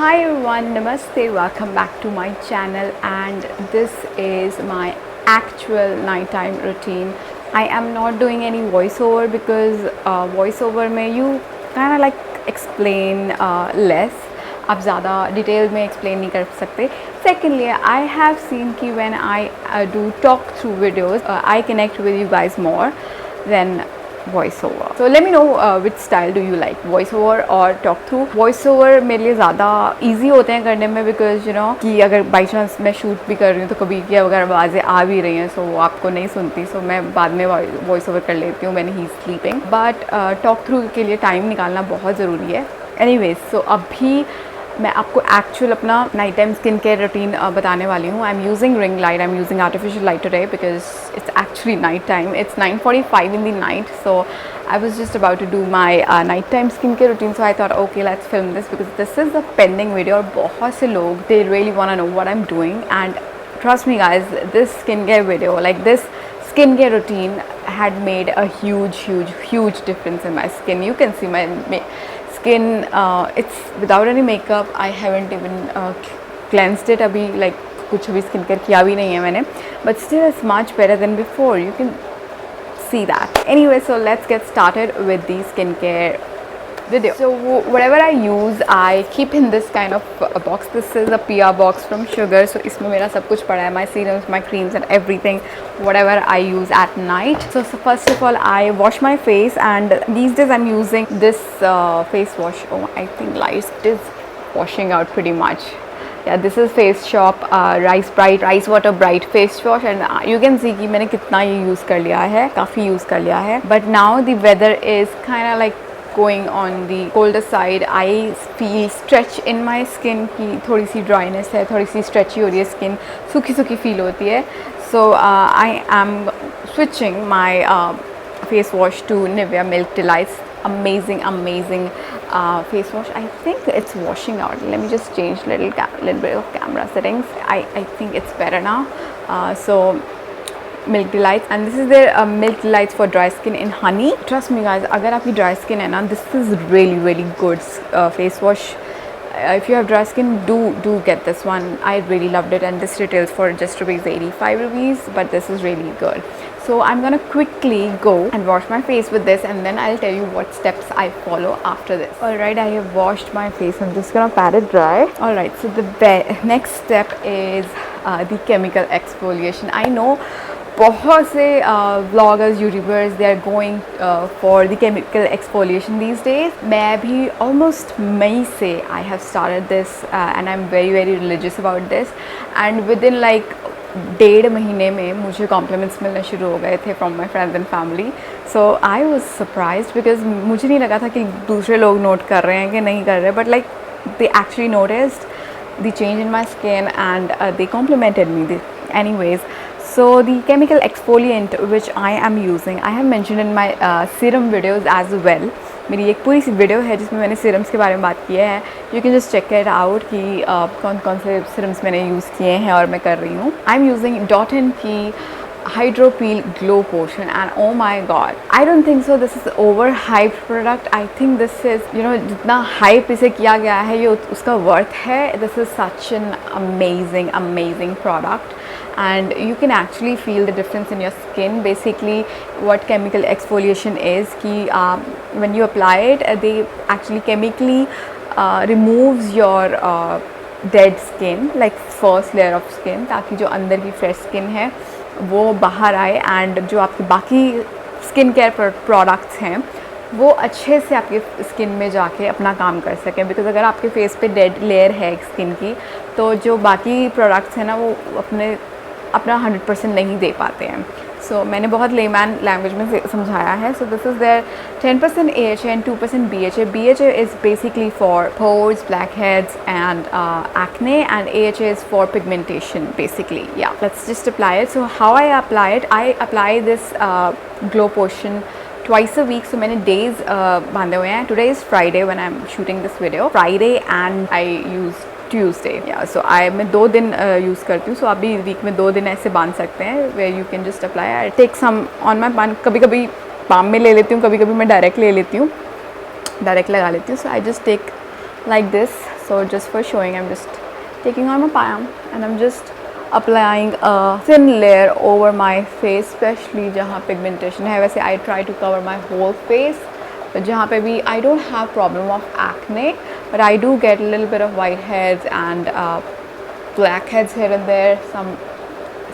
Hi everyone, Namaste, welcome back to my channel, and this is my actual nighttime routine. I am not doing any voiceover because voiceover में you kind of like explain less. आप ज़्यादा detail में explain नहीं कर सकते. Secondly, I have seen कि when I do talk through videos, I connect with you guys more than voiceover. So let me know which style do you like, voiceover or talk through. voiceover मेरे लिए ज़्यादा easy होते हैं करने में because you know कि अगर by chance मैं shoot भी कर रही हूँ तो कभी की अगर आवाज़ें आ भी रही हैं so वो आपको नहीं सुनती, so मैं बाद में voiceover कर लेती हूँ when he's sleeping. But talk through के लिए time निकालना बहुत ज़रूरी है. Anyways, so अभी मैं आपको एक्चुअल अपना night time skin care routine बताने वाली हूँ. I am using ring light, I am using artificial light today because it's actually night time. It's 9:45 in the night, so I was just about to do my night time skin care routine, so I thought okay, let's film this because this is a pending video और बहुत से लोग they really want to know what I'm doing. And trust me guys, this skincare video, like this skincare routine had made a huge difference in my skin. You can see my skin, it's without any makeup. I haven't even cleansed it abhi, like kuch bhi skincare kiya bhi nahi hai maine, but still it's much better than before. You can see that. Anyway, so let's get started with the skincare video. So whatever I use, I keep in this kind of a box. This is a PR box from Sugar. So इसमें मेरा सब कुछ पड़ा है, my serums, my creams and everything, whatever I use at night. So first of all, I wash my face, and these days I'm using this face wash. Oh, I think light is washing out pretty much. Yeah, this is Face Shop Rice Water Bright face wash, and you can see कि मैंने कितना ये use कर लिया है, काफ़ी use कर लिया है. But now the weather is kind of like going on the colder side. I feel stretch in my skin की थोड़ी सी dryness है, थोड़ी सी stretchy हो रही है skin, सूखी feel होती है. So I am switching my face wash to Nivea Milk Delights. Amazing face wash. I think it's washing out. Let me just change little bit of camera settings. I think it's better now. So Milk Delights, and this is their Milk Delights for dry skin in honey. Trust me guys, अगर आपकी dry skin है ना, this is really good face wash. If you have dry skin, do get this one. I really loved it, and this retails for just ₹85, but this is really good. So I'm gonna quickly go and wash my face with this, and then I'll tell you what steps I follow after this. Alright, I have washed my face. I'm just gonna pat it dry. Alright, so the next step is the chemical exfoliation. I know बहुत से vloggers, YouTubers, they are going for the chemical exfoliation these days. मैं भी almost May से I have started this, and I'm very religious about this, and within like 1.5 महीने में मुझे compliments मिलने शुरू हो गए थे from my friends and family. So I was surprised because मुझे नहीं लगा था कि दूसरे लोग नोट कर रहे हैं कि नहीं कर रहे, but like they actually noticed the change in my skin, and they complimented me. Anyways, so the chemical exfoliant which I am using, I have mentioned in my serum videos as well. मेरी एक पूरी सी video है जिसमें मैंने serums के बारे में बात की है. You can just check it out कि कौन से सीरम्स मैंने यूज़ किए हैं और मैं कर रही हूँ. I'm using Dot & Key Hydro Peel Glow Potion, and oh my god, I don't think so this is overhyped product. I think this is, you know, जितना hype इसे किया गया है ये उसका worth है. This is such an amazing product, and you can actually feel the difference in your skin. Basically what chemical exfoliation is कि when you apply it, they actually chemically removes your dead skin, like first layer of skin, ताकि जो अंदर की fresh skin है वो बाहर आए, and जो आपके बाकी स्किन केयर प्रोडक्ट्स हैं वो अच्छे से आपके स्किन में जाके अपना काम कर सकें. बिकॉज अगर आपके फेस पे डेड लेयर है स्किन की, तो जो बाकी प्रोडक्ट्स हैं ना वो अपना 100% नहीं दे पाते हैं. सो मैंने बहुत लेमैन लैंग्वेज में समझाया है. So this is there 10% AHA and 2% BHA. BHA is basically for pores, blackheads and acne, and AHA is for pigmentation basically. Yeah, let's just apply it. So how I apply it, I apply this glow potion twice a week. So मैंने days बांधे हुए हैं. Today is Friday when I'm shooting this video. Friday and I use Tuesday. Yeah, so मैं 2 दिन use करती हूँ. सो आप भी वीक में 2 दिन ऐसे बांध सकते हैं where you can just apply. I take some on my palm. कभी पाम में ले लेती हूँ, कभी मैं डायरेक्ट ले लेती हूँ, डायरेक्ट लगा लेती हूँ. So I just take like this. So just for showing, I'm just taking on my palm and I'm just applying a thin layer over my face, especially जहाँ pigmentation है. वैसे I try to cover my whole face, but जहाँ पे भी I don't have problem of acne, but I do get a little bit of whiteheads and blackheads here and there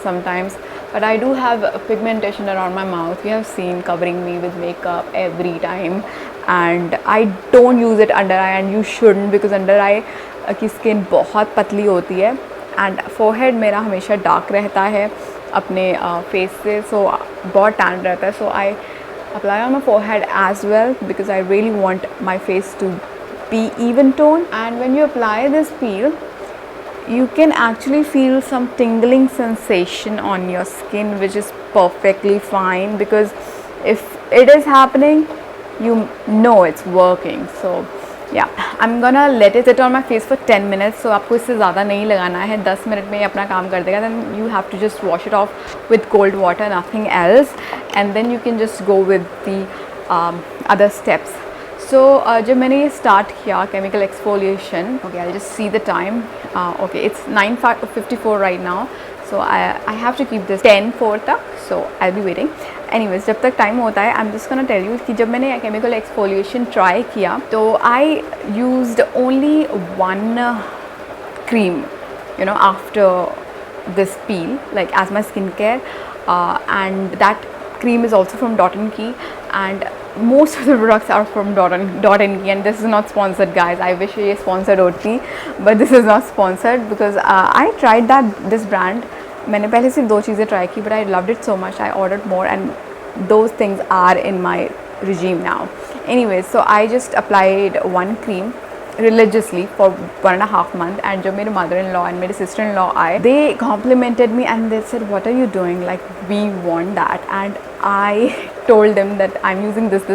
sometimes. But I do have pigmentation around my mouth. You have seen covering me with makeup every time, and I don't use it under eye, and you shouldn't, because under eye की skin बहुत पतली होती है and forehead मेरा हमेशा dark रहता है अपने face से, so बहुत tan रहता है. So I apply on my forehead as well because I really want my face to be even tone. And when you apply this peel, you can actually feel some tingling sensation on your skin, which is perfectly fine, because if it is happening, you know it's working. So yeah, I'm gonna let it sit on my face for 10 minutes. So आपको इससे ज़्यादा नहीं लगाना है, 10 minute में ये अपना काम कर देगा. Then you have to just wash it off with cold water, nothing else, and then you can just go with the other steps. So जब मैंने ये start किया chemical exfoliation, okay, I'll just see the time. Okay, it's 9:54 right now. So I have to keep this 10:04 तक. So I'll be waiting. Anyways, जब तक time होता है, I'm just gonna tell you कि जब मैंने chemical exfoliation try किया, तो I used only one cream, you know, after this peel, like as my skincare, and that cream is also from Dot & Key, and most of the products are from Dot & Key, and this is not sponsored, guys. I wish ये sponsored होती, but this is not sponsored because I tried this brand. मैंने पहले सिर्फ 2 चीज़ें try की, but I loved it so much I ordered more, and those things are in my regime now. Anyways, so I just applied one cream religiously for 1.5 months, and जब मेरे mother-in-law and मेरे sister-in-law आए, they complimented me and they said, what are you doing, like we want that. And I told them that I'm using this.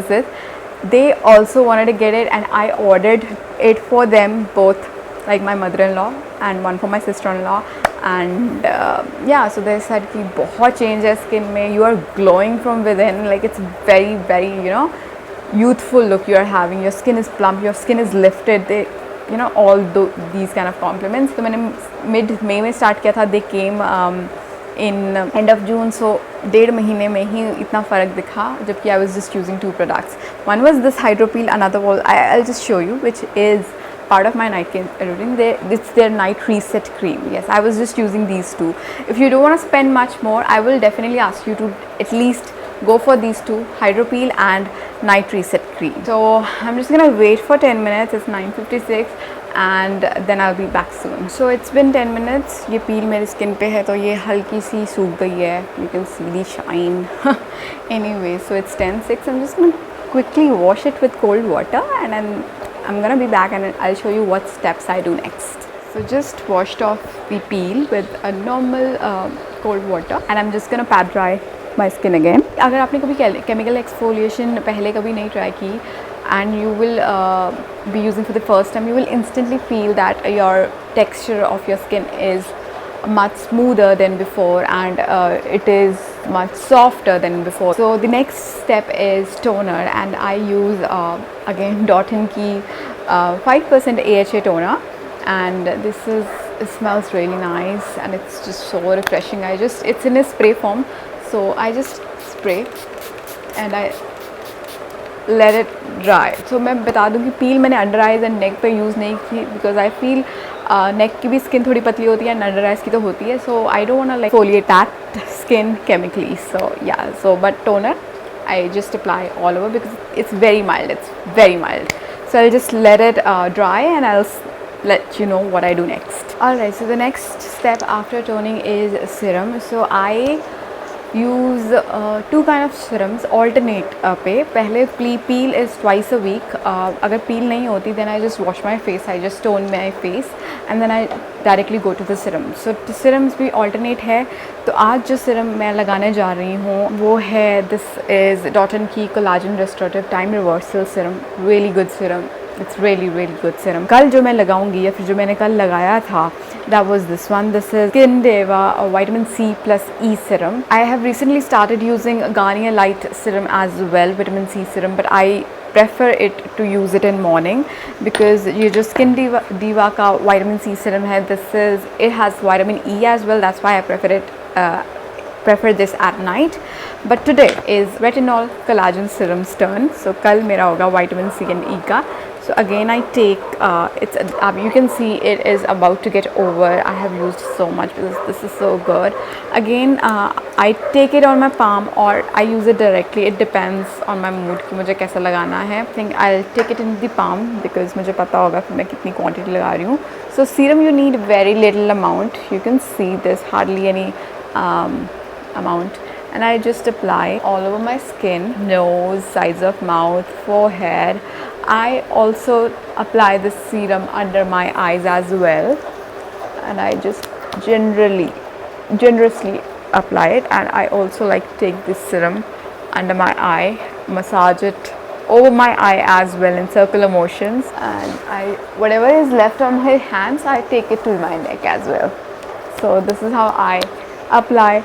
They also wanted to get it, and I ordered it for them both, like my mother-in-law and one for my sister-in-law. And yeah, so they said कि बहुत change है skin में, you are glowing from within, like it's very, very, you know, youthful look you are having, your skin is plump, your skin is lifted, they, you know, all these kind of compliments. तो मैंने mid-May में start किया था. They came in end of June, so 1.5 महीने में ही इतना फ़र्क दिखा, जबकि I was just using 2 products. One was this Hydro Peel, another was, I'll just show you, which is part of my night routine. It's their night reset cream. Yes, I was just using these 2. If you don't want to spend much more, I will definitely ask you to at least go for these 2, Hydro Peel and night reset cream. So I'm just gonna wait for 10 minutes. It's 9:56, and then I'll be back soon. So it's been 10 minutes. ये peel मेरे skin पे है, तो ये हल्की सी सूख गई है. You can see the shine. Anyway, so it's 10:06. I'm just gonna quickly wash it with cold water, and then I'm gonna be back and I'll show you what steps I do next. So just washed off the peel with a normal cold water, and I'm just gonna pat dry my skin again. अगर आपने कभी chemical exfoliation पहले कभी नहीं try की, and you will be using for the first time, you will instantly feel that your texture of your skin is much smoother than before, and it is much softer than before. So the next step is toner, and I use again Dot & Key 5% AHA toner, and it smells really nice, and it's just so refreshing. It's in a spray form, so I just spray and I let it dry. So मैं बता दूँ कि peel मैंने under eyes and neck पे use नहीं की, because I feel neck की भी skin थोड़ी पतली होती है, and under eyes की तो होती है, so I don't wanna like exfoliate that skin chemically. So yeah, but toner I just apply all over because it's very mild. So I'll just let it dry, and I'll let you know what I do next. Alright, so the next step after toning is serum. So I use 2 kind of serums alternate पे. पहले peel is twice a week. अगर peel नहीं होती, then I just wash my face, I just tone my face, and then I directly go to the serum. So serums भी alternate है. तो आज जो serum मैं लगाने जा रही हूँ वो है, this is Dot & Key Collagen Restorative Time Reversal Serum. Really good serum. It's really good serum. कल जो मैं लगाऊंगी, या फिर जो मैंने कल लगाया था, that was this one. This is Nivea Vitamin C plus E Serum. I have recently started using Garnier Light Serum as well, Vitamin C Serum, but I prefer it to use it in morning because ये जो Skin Diva का vitamin C serum है, it has vitamin E as well. That's why I prefer this at night. But today is Retinol Collagen Serum's turn. So कल मेरा होगा vitamin C and E का. So again I take, you can see it is about to get over. I have used so much because this is so good. Again I take it on my palm or I use it directly. It depends on my mood कि मुझे कैसा लगाना है. I think I'll take it in the palm because मुझे पता होगा कि मैं कितनी quantity लगा रही हूँ. So serum you need very little amount. You can see there's hardly any amount. And I just apply all over my skin, nose, sides of mouth, forehead. I also apply this serum under my eyes as well, and I just generously apply it. And I also like take this serum under my eye, massage it over my eye as well in circular motions, and whatever is left on my hands I take it to my neck as well. So this is how I apply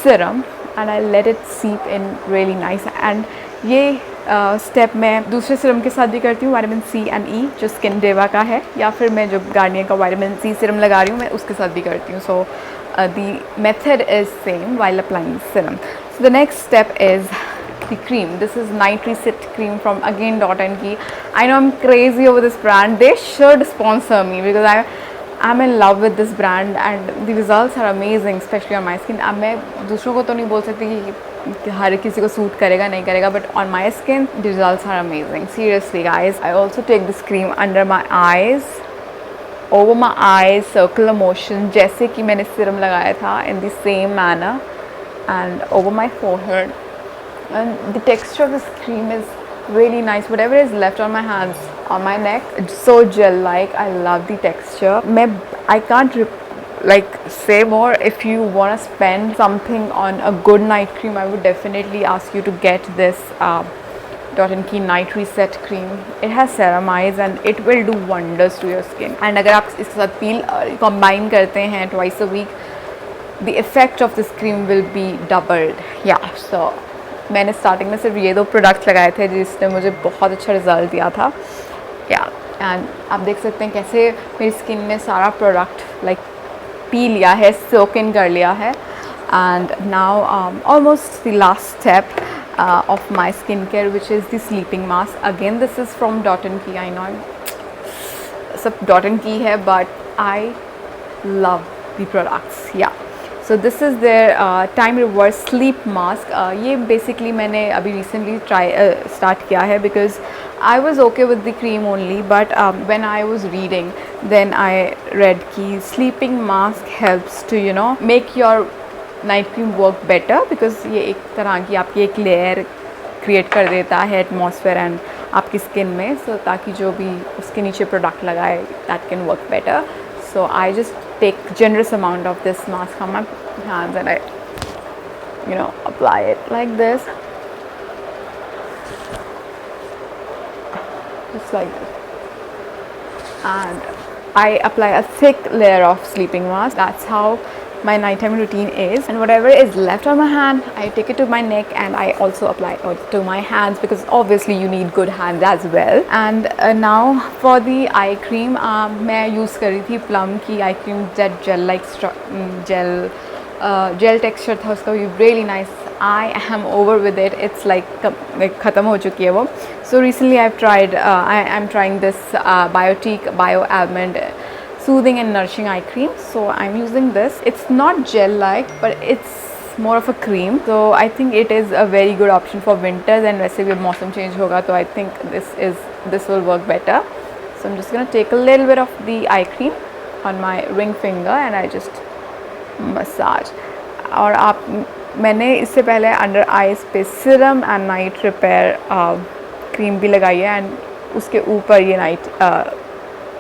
serum and I let it seep in really nice. And ये step मैं दूसरे serum के साथ भी करती हूँ, vitamin C and ई जो skin डेवा का है, या फिर मैं जो गार्नियर का विटामिन सी सीरम लगा रही हूँ मैं उसके साथ भी करती हूँ. So the method is same while applying serum. So the next step is the cream. This is Night Reset cream from again .NK. I know I'm crazy over this brand. They should sponsor me because I'm in love with this brand and the results are amazing, especially on my skin. अब मैं दूसरों को तो नहीं बोल सकती कि हर किसी को सूट करेगा नहीं करेगा, but on my skin the results are amazing. Seriously guys, I also take this cream under my eyes, over my eyes, circular motion जैसे कि मैंने सीरम लगाया था, in the same manner, and over my forehead. And the texture of this cream is really nice. Whatever is left on my hands, on my neck, it's so gel like. I love the texture. I can't say more. If you want to spend something on a good night cream, I would definitely ask you to get this .NK Night Reset cream. It has ceramides and it will do wonders to your skin. And अगर आप इसके साथ peel combine करते हैं twice a week, the effect of this cream will be doubled. Yeah, so मैंने starting में सिर्फ ये 2 प्रोडक्ट्स लगाए थे जिसने मुझे बहुत अच्छा रिजल्ट दिया था. या एंड आप देख सकते हैं कैसे मेरी स्किन ने सारा प्रोडक्ट पी लिया है, सोक इन कर लिया है. And now almost the last step of my skin care which is the sleeping mask. Again this is from .NK. I know सब .NK है but I love the products. या so this is their time reverse sleep mask. ये basically मैंने अभी recently start किया है because I was okay with the cream only, but when I was reading then I read कि sleeping mask helps to make your night cream work better because ये एक तरह की आपकी एक layer create कर देता है atmosphere and आपकी skin में, so ताकि जो भी उसके नीचे product लगाए that can work better. So I just take generous amount of this mask on my hands and I apply it like this, just like this, and I apply a thick layer of sleeping mask. That's how my nighttime routine is. And whatever is left on my hand, I take it to my neck and I also apply it to my hands because obviously you need good hands as well. And now for the eye cream, मैं use कर रही थी Plum की eye cream, that gel texture था उसका भी really nice. I am over with it. It's ख़त्म हो चुकी है वो. So recently I've tried, I'm trying this Biotique Almond Soothing and Nourishing eye cream. So I'm using this. It's not gel like, but it's more of a cream. So I think it is a very good option for winters, and वैसे भी मौसम change होगा तो I think this will work better. So I'm just gonna take a little bit of the eye cream on my ring finger and I just massage. और मैंने इससे पहले under eyes पे serum and night repair cream भी लगाई है, and उसके ऊपर ये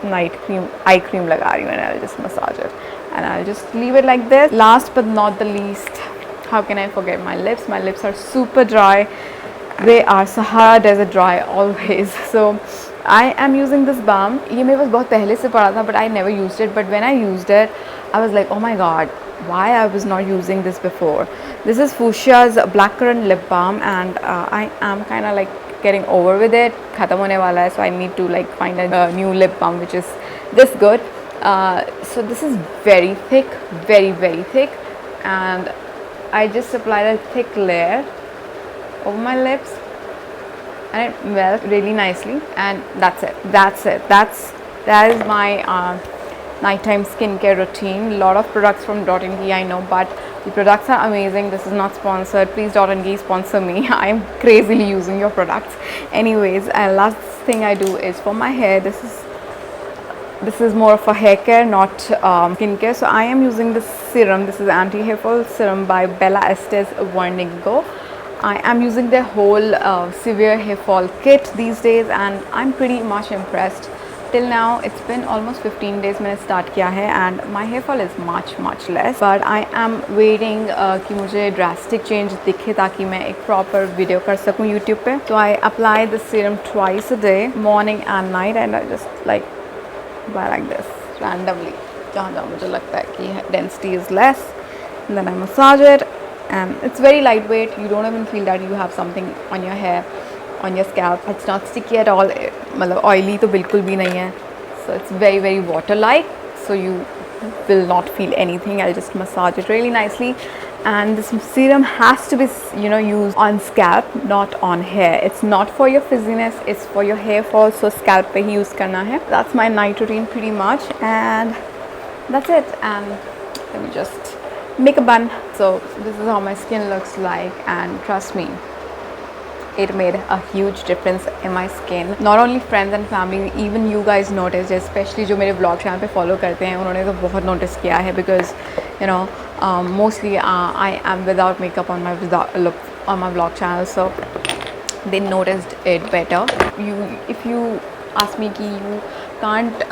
night cream eye cream लगा रही हूँ, and I'll just massage it and I'll just leave it like this. Last but not the least, how can I forget my lips? My lips are super dry. They are Sahara desert dry always. So I am using this balm. ये मेरे पास बहुत पहले से पड़ा था but I never used it. But when I used it, I was like, oh my god, why I was not using this before. This is Fuschia's Blackcurrant lip balm, and I am kind of getting over with it. Khatam hone wala hai, so I need to like find a new lip balm which is this good. So this is very thick, very thick, and I just applied a thick layer over my lips, and it melts really nicely, and that's it. That is my nighttime skincare routine. Lot of products from .ng I know, but the products are amazing. This is not sponsored. Please .ng sponsor me. I am crazily using your products. Anyways, last thing I do is for my hair. This is more of a hair care, not skincare. So I am using this serum. This is anti-hair fall serum by Bella Estes Vernigo. I am using their whole severe hair fall kit these days, and I'm pretty much impressed. Till now it's been almost 15 days मैंने start किया है, and my hair fall is much less, but I am waiting कि मुझे drastic change दिखे ताकि मैं एक proper video कर सकूँ YouTube पे. So I apply the serum twice a day, morning and night, and I just like apply like this randomly जहाँ जहाँ मुझे लगता है कि density is less, and then I massage it, and it's very lightweight. You don't even feel that you have something on your hair, on your scalp. It's not sticky at all. मतलब oily तो बिल्कुल भी नहीं है. So it's very water like, so you will not feel anything. I'll just massage it really nicely, and this serum has to be used on scalp, not on hair. It's not for your frizziness, it's for your hair fall, so scalp पे ही use करना है. That's my night routine pretty much, and that's it. And let me just make a bun. So this is how my skin looks like, and trust me, it made a huge difference in my skin. Not only friends and family, even you guys noticed, especially जो मेरे vlog channel पे follow करते हैं, उन्होंने तो बहुत notice किया है, because mostly I am without makeup on my vlog channel, so they noticed it better. If you ask me कि you can't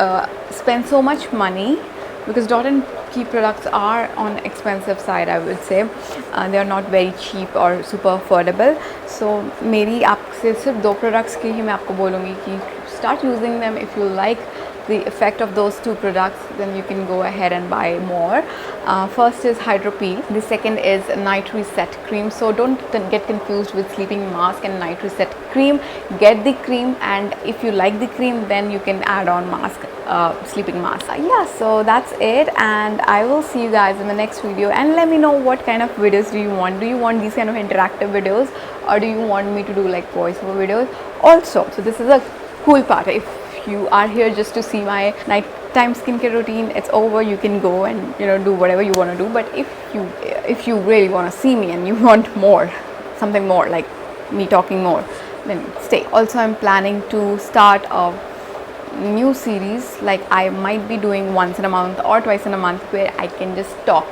spend so much money, because .ng products are on expensive side, I would say. They are not very cheap or super affordable. So मेरी आपसे सिर्फ 2 products की ही मैं आपको बोलूँगी कि start using them. If you like the effect of those 2 products, then you can go ahead and buy more. First is Hydro Peel. The second is Night Reset Cream. So don't get confused with sleeping mask and Night Reset Cream. Get the cream, and if you like the cream, then you can add on mask, sleeping mask. Yeah, so that's it, and I will see you guys in the next video. And let me know what kind of videos do you want. Do you want these kind of interactive videos, or do you want me to do like voiceover videos also? So this is a cool part. If you are here just to see my nighttime skincare routine, it's over. You can go and do whatever you want to do. But if you really want to see me and you want more, something more like me talking more, then stay. Also, I'm planning to start a new series. Like I might be doing once in a month or twice in a month, where I can just talk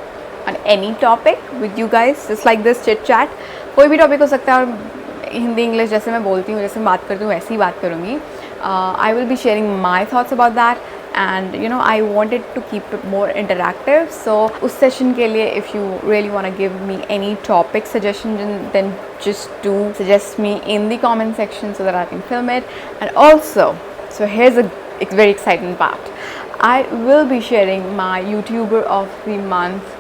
on any topic with you guys, just like this chit chat. कोई भी topic हो सकता है, और Hindi English जैसे मैं बोलती हूँ, जैसे बात करती हूँ, वैसे ही बात करूँगी. I will be sharing my thoughts about that, and I wanted to keep it more interactive. So उस session के लिए, if you really want to give me any topic suggestion, then just do suggest me in the comment section so that I can film it. And also, so here's a very exciting part. I will be sharing my YouTuber of the month,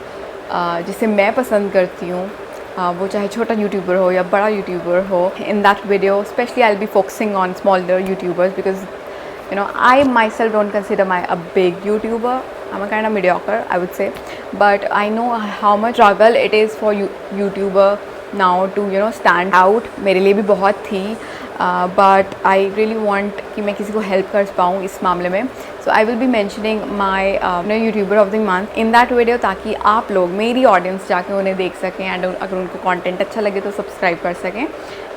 जिसे मैं पसंद करती हूँ, वो चाहे छोटा YouTuber हो या बड़ा यूट्यूबर हो. In that video, especially I'll be focusing on smaller YouTubers, because I myself don't consider a big YouTuber. I'm a kind of mediocre, I would say, but I know how much struggle it is for YouTuber now to stand out. मेरे लिए भी बहुत थी, but I really want कि मैं किसी को help कर पाऊँ इस मामले में. So I will be mentioning my YouTuber of the month in that video, ताकि आप लोग, मेरी audience, जाके उन्हें देख सकें, and अगर उनको content अच्छा लगे तो subscribe कर सकें.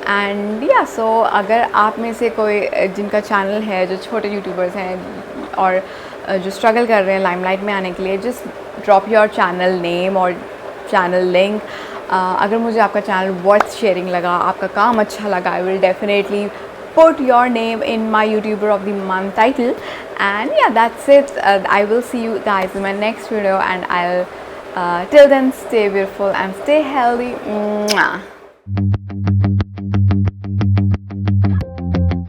And yeah, so अगर आप में से कोई जिनका channel है, जो छोटे YouTubers हैं और जो struggle कर रहे हैं limelight में आने के लिए, just drop your channel name और channel link. अगर मुझे आपका channel worth sharing लगा, आपका काम अच्छा लगा, I will definitely put your name in my YouTuber of the month title. And yeah, that's it. I will see you guys in my next video, and I'll till then stay beautiful and stay healthy. Mwah.